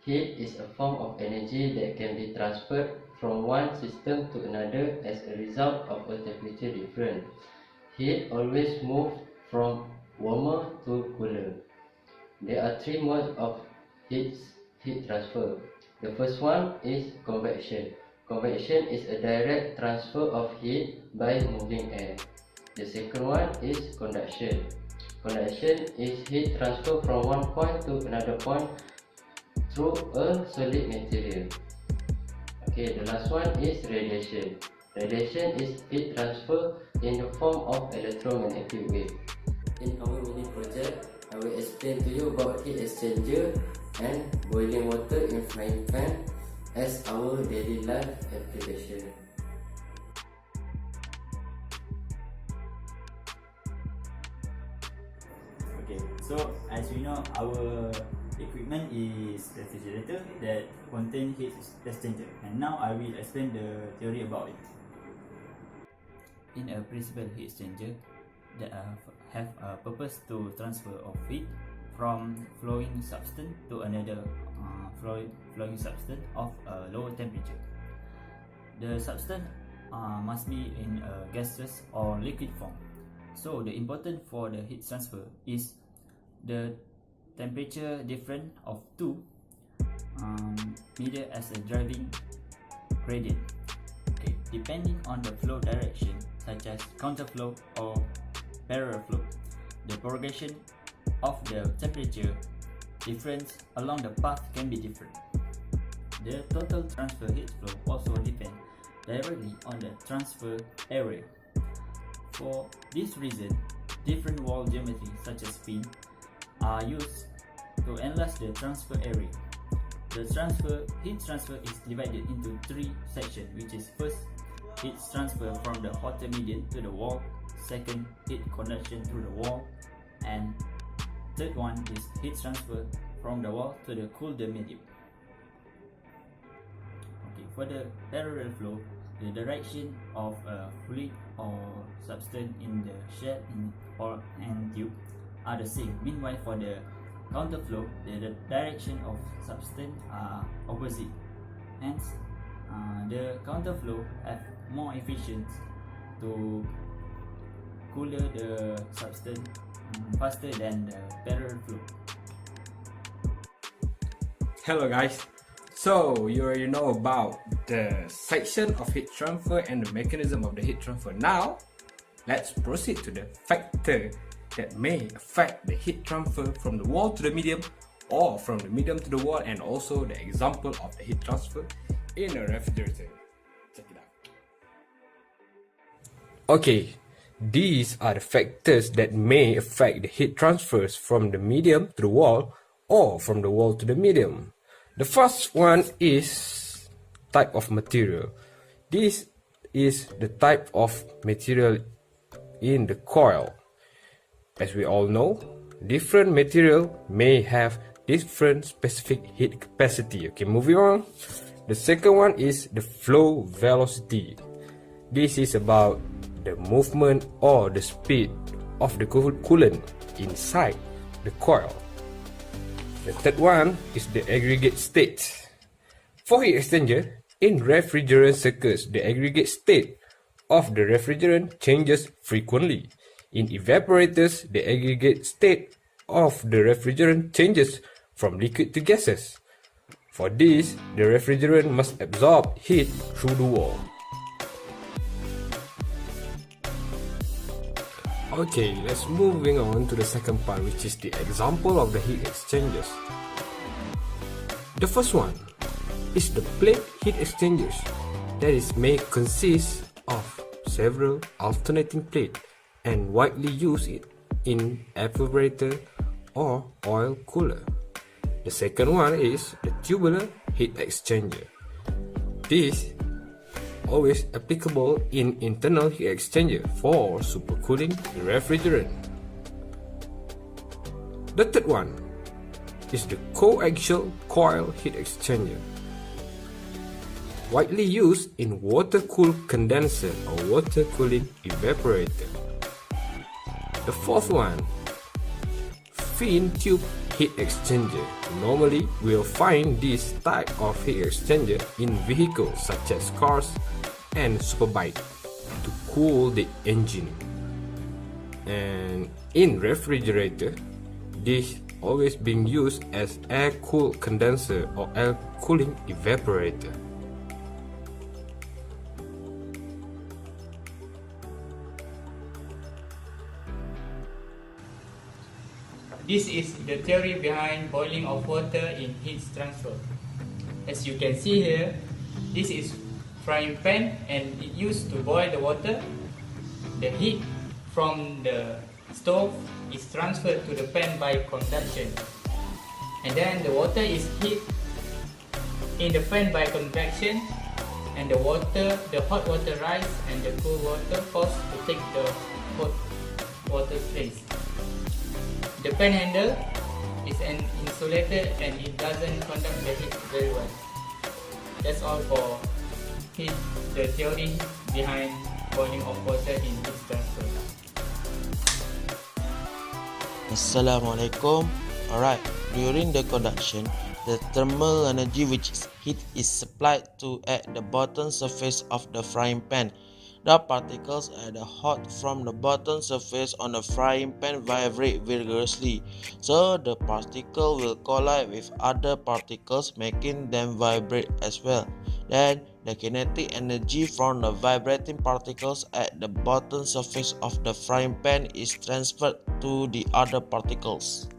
Heat is a form of energy that can be transferred from one system to another as a result of a temperature difference. Heat always moves from warmer to cooler. There are three modes of heat transfer. The first one is convection. Convection is a direct transfer of heat by moving air. The second one is conduction. Conduction is heat transfer from one point to another point through a solid material. Okay, the last one is radiation. Radiation is heat transfer in the form of electromagnetic wave. In our mini project, I will explain to you about heat exchanger and boiling water in frying pan as our daily life application. Okay, so as we know, our equipment is refrigerator that contain heat exchanger, and now I will explain the theory about it. In a principal heat exchanger that have a purpose to transfer of heat from flowing substance to another flowing substance of a lower temperature. The substance must be in a gaseous or liquid form. So the important for the heat transfer is the temperature difference of two media as a driving gradient. Okay, depending on the flow direction, such as counterflow or parallel flow, the propagation of the temperature difference along the path can be different. The total transfer heat flow also depends directly on the transfer area. For this reason, different wall geometry such as pin are used to enlarge the transfer area. The heat transfer is divided into three sections, which is first, heat transfer from the hotter medium to the wall. Second, heat conduction through the wall, and third one is heat transfer from the wall to the colder medium. Okay, for the parallel flow, the direction of a fluid or substance in the shell and tube are the same. Meanwhile, for the counterflow, the direction of substance are opposite. Hence, the counterflow have more efficient to cooler the substance faster than the parallel flow. Hello guys, so you already know about the section of heat transfer and the mechanism of the heat transfer. Now let's proceed to the factor that may affect the heat transfer from the wall to the medium or from the medium to the wall, and also the example of the heat transfer in a refrigerator. Check it out. Okay, these are the factors that may affect the heat transfers from the medium to the wall or from the wall to the medium. The first one is type of material. This is the type of material in the coil. As we all know, different material may have different specific heat capacity. Okay, moving on. The second one is the flow velocity. This is about the movement or the speed of the coolant inside the coil. The third one is the aggregate state. For heat exchanger, in refrigerant circuits, the aggregate state of the refrigerant changes frequently. In evaporators, the aggregate state of the refrigerant changes from liquid to gases. For this, the refrigerant must absorb heat through the wall. Okay, let's moving on to the second part, which is the example of the heat exchangers. The first one is the plate heat exchangers, that is may consist of several alternating plates and widely used in evaporator or oil cooler. The second one is the tubular heat exchanger. This always applicable in internal heat exchanger for supercooling the refrigerant. The third one is the coaxial coil heat exchanger, widely used in water-cooled condenser or water cooling evaporator. The fourth one, fin tube heat exchanger. Normally, we'll find this type of heat exchanger in vehicles such as cars and superbike to cool the engine. And in refrigerator, this always being used as air cool condenser or air cooling evaporator. This is the theory behind boiling of water in heat transfer. As you can see here, this is frying pan and it used to boil the water. The heat from the stove is transferred to the pan by conduction, and then the water is heat in the pan by convection, and the hot water rise and the cool water forced to take the hot water's place. The pan handle is insulated and it doesn't conduct the heat very well. That's all for the theory behind boiling of water in heat transfer. Assalamualaikum. Alright, during the conduction, the thermal energy which is heat is supplied to at the bottom surface of the frying pan. The particles at the hot from the bottom surface on the frying pan vibrate vigorously, so the particle will collide with other particles, making them vibrate as well. Then the kinetic energy from the vibrating particles at the bottom surface of the frying pan is transferred to the other particles.